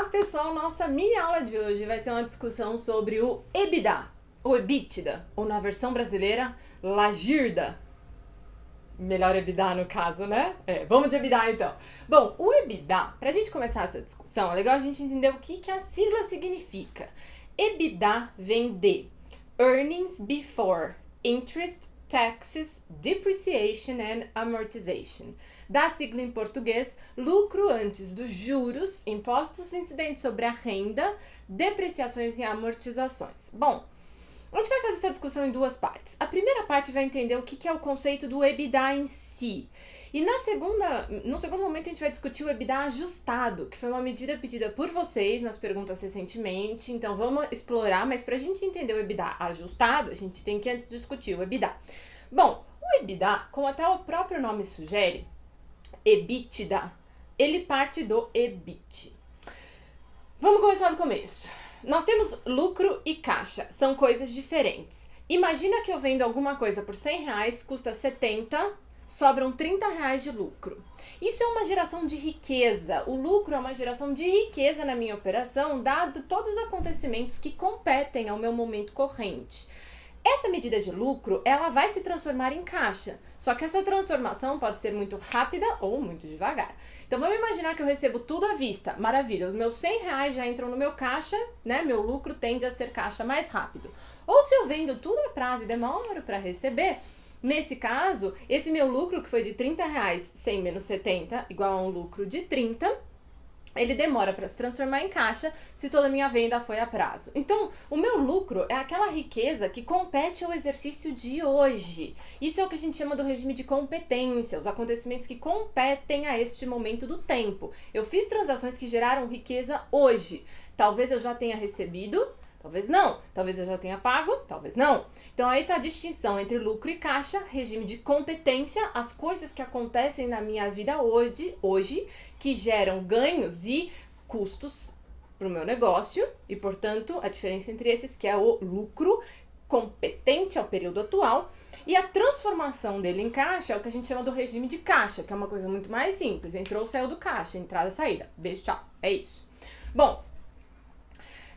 pessoal, nossa mini aula de hoje vai ser uma discussão sobre o EBITDA, ou EBITDA, ou na versão brasileira, Lagirda. Melhor EBITDA no caso, né? Vamos de EBITDA então. Bom, o EBITDA, pra gente começar essa discussão, é legal a gente entender o que a sigla significa. EBITDA vem de Earnings Before Interest, Taxes, Depreciation and Amortization. Da sigla em português, lucro antes dos juros, impostos incidentes sobre a renda, depreciações e amortizações. Bom, a gente vai fazer essa discussão em duas partes. A primeira parte vai entender o que é o conceito do EBITDA em si. E no segundo momento a gente vai discutir o EBITDA ajustado, que foi uma medida pedida por vocês nas perguntas recentemente. Então vamos explorar, mas para a gente entender o EBITDA ajustado, a gente tem que antes discutir o EBITDA. Bom, o EBITDA, como até o próprio nome sugere, EBITDA, ele parte do EBIT. Vamos começar do começo. Nós temos lucro e caixa, são coisas diferentes. Imagina que eu vendo alguma coisa por R$100, custa 70, sobram R$30 de lucro. Isso é uma geração de riqueza. O lucro é uma geração de riqueza na minha operação, dado todos os acontecimentos que competem ao meu momento corrente. Essa medida de lucro, ela vai se transformar em caixa, só que essa transformação pode ser muito rápida ou muito devagar. Então vamos imaginar que eu recebo tudo à vista, maravilha, os meus R$100 já entram no meu caixa, né? Meu lucro tende a ser caixa mais rápido. Ou se eu vendo tudo a prazo e demoro para receber, nesse caso, esse meu lucro que foi de R$30, 100 menos 70, igual a um lucro de 30, ele demora para se transformar em caixa se toda a minha venda foi a prazo. Então, o meu lucro é aquela riqueza que compete ao exercício de hoje. Isso é o que a gente chama do regime de competência, os acontecimentos que competem a este momento do tempo. Eu fiz transações que geraram riqueza hoje. Talvez eu já tenha recebido, talvez não. Talvez eu já tenha pago, talvez não. Então aí tá a distinção entre lucro e caixa, regime de competência, as coisas que acontecem na minha vida hoje que geram ganhos e custos para o meu negócio e, portanto, a diferença entre esses que é o lucro competente ao período atual e a transformação dele em caixa é o que a gente chama do regime de caixa, que é uma coisa muito mais simples. Entrou, saiu do caixa, entrada, saída. Beijo, tchau. É isso. Bom,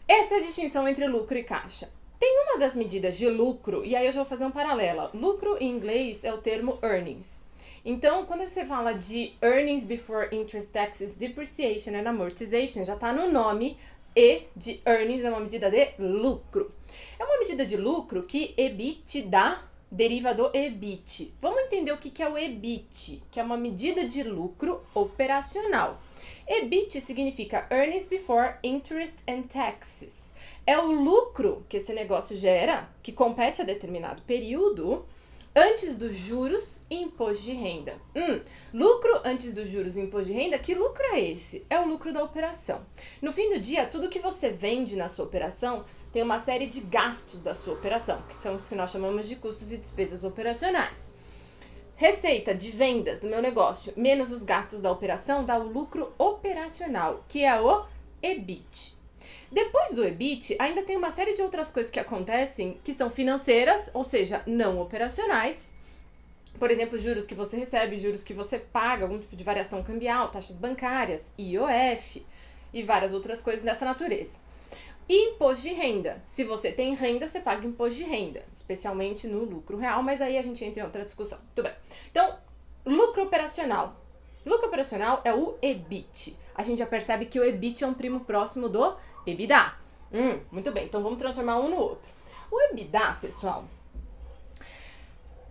essa é a distinção entre lucro e caixa. Tem uma das medidas de lucro, e aí eu já vou fazer um paralelo. Lucro em inglês é o termo earnings. Então, quando você fala de earnings before interest, taxes, depreciation and amortization, já está no nome, e de earnings é uma medida de lucro. É uma medida de lucro que EBITDA deriva do EBIT. Vamos entender o que é o EBIT, que é uma medida de lucro operacional. EBIT significa Earnings Before Interest and Taxes. É o lucro que esse negócio gera, que compete a determinado período, antes dos juros e imposto de renda. Lucro antes dos juros e imposto de renda, que lucro é esse? É o lucro da operação. No fim do dia, tudo que você vende na sua operação tem uma série de gastos da sua operação, que são os que nós chamamos de custos e despesas operacionais. Receita de vendas do meu negócio menos os gastos da operação dá o lucro operacional, que é o EBIT. Depois do EBIT, ainda tem uma série de outras coisas que acontecem que são financeiras, ou seja, não operacionais. Por exemplo, juros que você recebe, juros que você paga, algum tipo de variação cambial, taxas bancárias, IOF e várias outras coisas dessa natureza. E imposto de renda. Se você tem renda, você paga imposto de renda, especialmente no lucro real, mas aí a gente entra em outra discussão. Tudo bem. Então, lucro operacional. Lucro operacional é o EBIT. A gente já percebe que o EBIT é um primo próximo do EBITDA. Muito bem, então vamos transformar um no outro. O EBITDA, pessoal,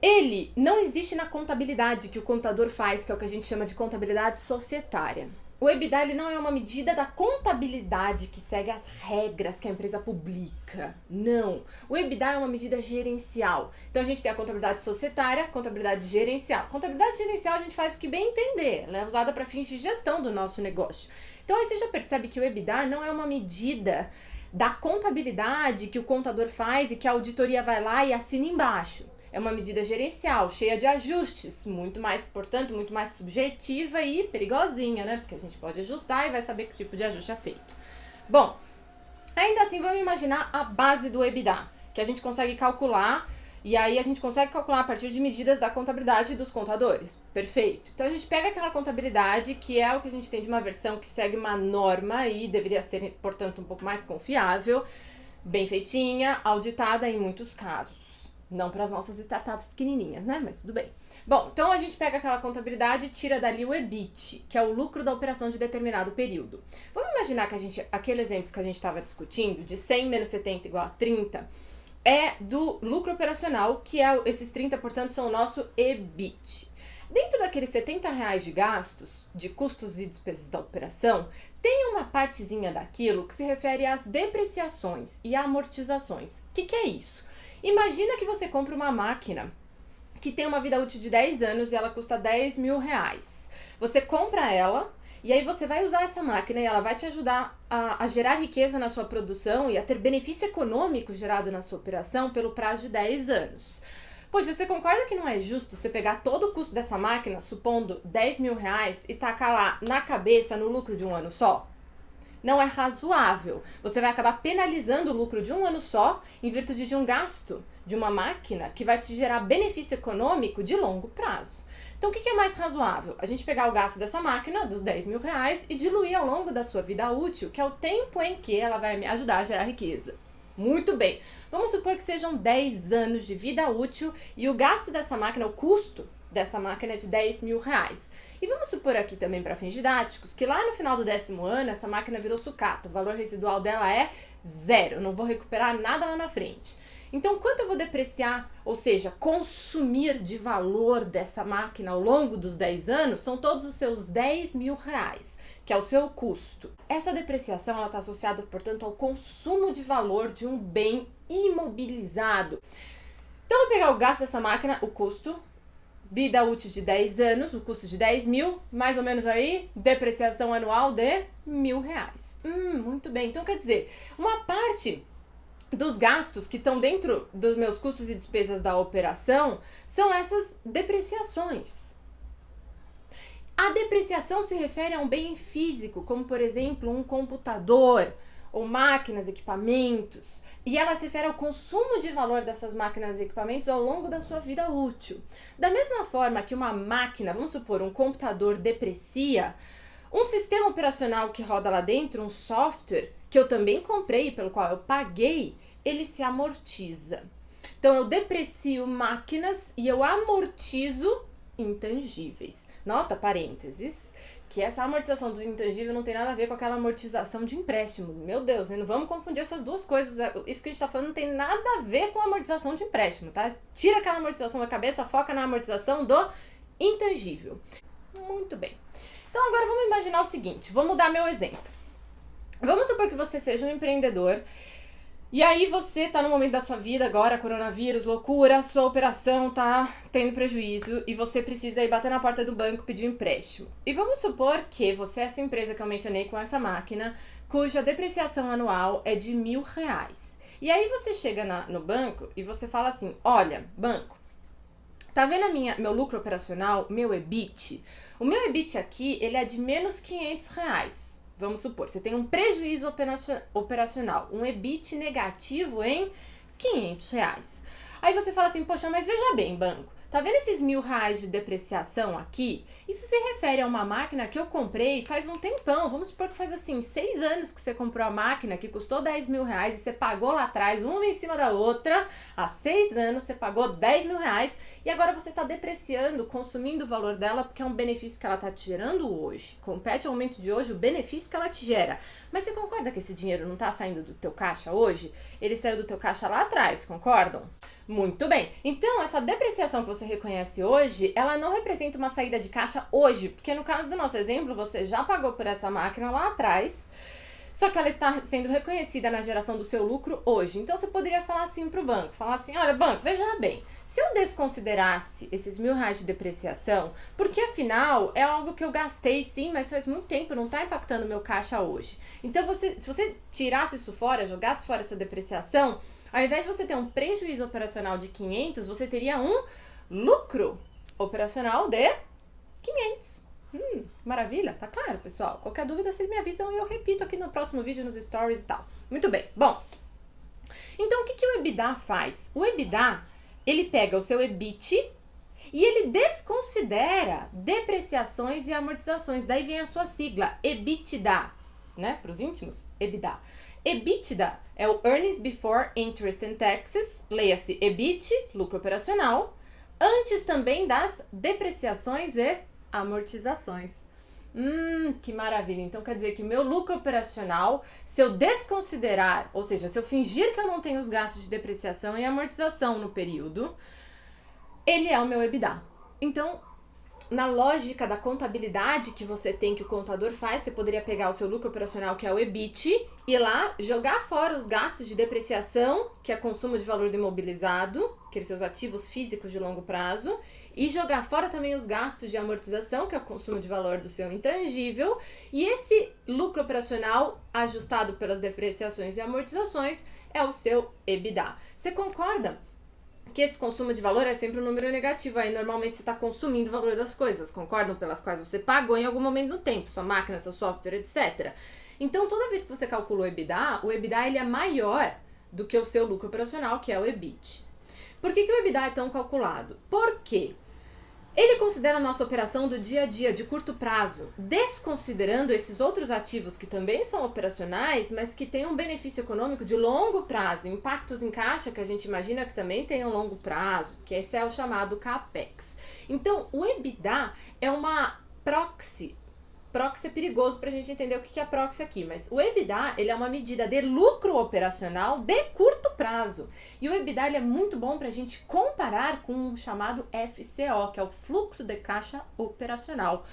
ele não existe na contabilidade que o contador faz, que é o que a gente chama de contabilidade societária. O EBITDA ele não é uma medida da contabilidade que segue as regras que a empresa publica. Não. O EBITDA é uma medida gerencial. Então a gente tem a contabilidade societária, contabilidade gerencial. Contabilidade gerencial a gente faz o que bem entender. Ela é usada para fins de gestão do nosso negócio. Então aí você já percebe que o EBITDA não é uma medida da contabilidade que o contador faz e que a auditoria vai lá e assina embaixo. É uma medida gerencial, cheia de ajustes, muito mais, portanto, muito mais subjetiva e perigosinha, né? Porque a gente pode ajustar e vai saber que tipo de ajuste é feito. Bom, ainda assim, vamos imaginar a base do EBITDA, que a gente consegue calcular E aí a gente consegue calcular a partir de medidas da contabilidade dos contadores. Perfeito. Então a gente pega aquela contabilidade, que é o que a gente tem de uma versão que segue uma norma e deveria ser, portanto, um pouco mais confiável, bem feitinha, auditada em muitos casos. Não para as nossas startups pequenininhas, né? Mas tudo bem. Bom, então a gente pega aquela contabilidade e tira dali o EBIT, que é o lucro da operação de determinado período. Vamos imaginar que aquele exemplo que a gente estava discutindo, de 100 menos 70 igual a 30, é do lucro operacional, que é esses 30, portanto, são o nosso EBIT. Dentro daqueles R$70 de gastos, de custos e despesas da operação, tem uma partezinha daquilo que se refere às depreciações e amortizações. O que é isso? Imagina que você compra uma máquina que tem uma vida útil de 10 anos e ela custa R$10.000. Você compra ela e aí você vai usar essa máquina e ela vai te ajudar a gerar riqueza na sua produção e a ter benefício econômico gerado na sua operação pelo prazo de 10 anos. Poxa, você concorda que não é justo você pegar todo o custo dessa máquina, supondo R$10.000, e tacar lá na cabeça no lucro de um ano só? Não é razoável. Você vai acabar penalizando o lucro de um ano só em virtude de um gasto de uma máquina que vai te gerar benefício econômico de longo prazo. Então, o que é mais razoável? A gente pegar o gasto dessa máquina, dos R$10.000, e diluir ao longo da sua vida útil, que é o tempo em que ela vai me ajudar a gerar riqueza. Muito bem. Vamos supor que sejam 10 anos de vida útil e o gasto dessa máquina, o custo dessa máquina é de R$10.000. E vamos supor aqui também, para fins didáticos, que lá no final do 10º ano essa máquina virou sucata, o valor residual dela é 0, eu não vou recuperar nada lá na frente. Então, quanto eu vou depreciar, ou seja, consumir de valor dessa máquina ao longo dos 10 anos, são todos os seus R$10.000, que é o seu custo. Essa depreciação está associada, portanto, ao consumo de valor de um bem imobilizado. Então, eu vou pegar o gasto dessa máquina, o custo, vida útil de 10 anos, o custo de 10.000, mais ou menos aí, depreciação anual de R$1.000. Muito bem. Então, quer dizer, uma parte dos gastos que estão dentro dos meus custos e despesas da operação são essas depreciações. A depreciação se refere a um bem físico, como por exemplo um computador ou máquinas, equipamentos, e ela se refere ao consumo de valor dessas máquinas e equipamentos ao longo da sua vida útil. Da mesma forma que uma máquina, vamos supor, um computador deprecia, um sistema operacional que roda lá dentro, um software, que eu também comprei e pelo qual eu paguei, ele se amortiza. Então, eu deprecio máquinas e eu amortizo intangíveis. Nota, parênteses, que essa amortização do intangível não tem nada a ver com aquela amortização de empréstimo. Meu Deus, não vamos confundir essas duas coisas. Isso que a gente tá falando não tem nada a ver com a amortização de empréstimo, tá? Tira aquela amortização da cabeça, foca na amortização do intangível. Muito bem. Então, agora vamos imaginar o seguinte, vou mudar meu exemplo. Vamos supor que você seja um empreendedor e aí você tá no momento da sua vida agora, coronavírus, loucura, sua operação tá tendo prejuízo e você precisa ir bater na porta do banco pedir um empréstimo. E vamos supor que você é essa empresa que eu mencionei com essa máquina, cuja depreciação anual é de R$1.000. E aí você chega no banco e você fala assim, olha, banco, tá vendo meu lucro operacional, meu EBIT? O meu EBIT aqui, ele é de menos R$500. Vamos supor, você tem um prejuízo operacional, um EBIT negativo em R$500. Aí você fala assim, poxa, mas veja bem, banco, tá vendo esses R$1.000 de depreciação aqui? Isso se refere a uma máquina que eu comprei faz um tempão. Vamos supor que faz assim 6 anos que você comprou a máquina que custou R$10.000 e você pagou lá atrás, uma em cima da outra. Há 6 anos você pagou R$10.000 e agora você está depreciando, consumindo o valor dela porque é um benefício que ela está te gerando hoje. Compete ao momento de hoje o benefício que ela te gera. Mas você concorda que esse dinheiro não está saindo do teu caixa hoje? Ele saiu do teu caixa lá atrás, concordam? Muito bem. Então, essa depreciação que você reconhece hoje, ela não representa uma saída de caixa hoje, porque no caso do nosso exemplo, você já pagou por essa máquina lá atrás, só que ela está sendo reconhecida na geração do seu lucro hoje. Então, você poderia falar assim para o banco, falar assim, olha, banco, veja bem, se eu desconsiderasse esses R$1.000 de depreciação, porque afinal é algo que eu gastei sim, mas faz muito tempo, não está impactando o meu caixa hoje. Então, se você tirasse isso fora, jogasse fora essa depreciação, ao invés de você ter um prejuízo operacional de 500, você teria um lucro operacional de 500. Maravilha, tá claro, pessoal? Qualquer dúvida, vocês me avisam e eu repito aqui no próximo vídeo, nos stories e tal. Muito bem, bom. Então, o que o EBITDA faz? O EBITDA ele pega o seu EBIT e ele desconsidera depreciações e amortizações. Daí vem a sua sigla, EBITDA, né? Para os íntimos, EBITDA. EBITDA é o Earnings Before Interest and Taxes, leia-se EBIT, lucro operacional, antes também das depreciações e amortizações. Que maravilha. Então quer dizer que meu lucro operacional, se eu desconsiderar, ou seja, se eu fingir que eu não tenho os gastos de depreciação e amortização no período, ele é o meu EBITDA. Então, na lógica da contabilidade que você tem, que o contador faz, você poderia pegar o seu lucro operacional, que é o EBIT, e lá jogar fora os gastos de depreciação, que é consumo de valor do imobilizado, aqueles seus ativos físicos de longo prazo, e jogar fora também os gastos de amortização, que é o consumo de valor do seu intangível, e esse lucro operacional ajustado pelas depreciações e amortizações é o seu EBITDA. Você concorda que esse consumo de valor é sempre um número negativo? Aí normalmente você está consumindo o valor das coisas, concordam? Pelas quais você pagou em algum momento do tempo, sua máquina, seu software, etc. Então toda vez que você calcula o EBITDA ele é maior do que o seu lucro operacional, que é o EBIT. Por que o EBITDA é tão calculado? Porque ele considera a nossa operação do dia a dia, de curto prazo, desconsiderando esses outros ativos que também são operacionais, mas que têm um benefício econômico de longo prazo, impactos em caixa que a gente imagina que também tem um longo prazo, que esse é o chamado CAPEX. Então, o EBITDA é uma proxy. Proxy é perigoso para a gente entender o que é proxy aqui, mas o EBITDA ele é uma medida de lucro operacional de curto prazo. E o EBITDA ele é muito bom para a gente comparar com o chamado FCO, que é o fluxo de caixa operacional.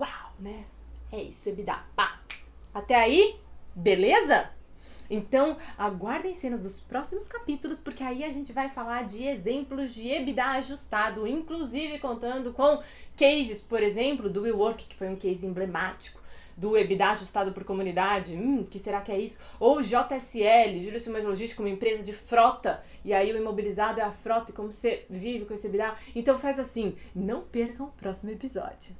Uau, né? É isso, EBITDA. Pá. Até aí, beleza? Então, aguardem cenas dos próximos capítulos, porque aí a gente vai falar de exemplos de EBITDA ajustado, inclusive contando com cases, por exemplo, do WeWork, que foi um case emblemático, do EBITDA ajustado por comunidade, que será que é isso? Ou JSL, Júlio Simões Logística, uma empresa de frota, e aí o imobilizado é a frota, e como você vive com esse EBITDA. Então faz assim, não percam o próximo episódio.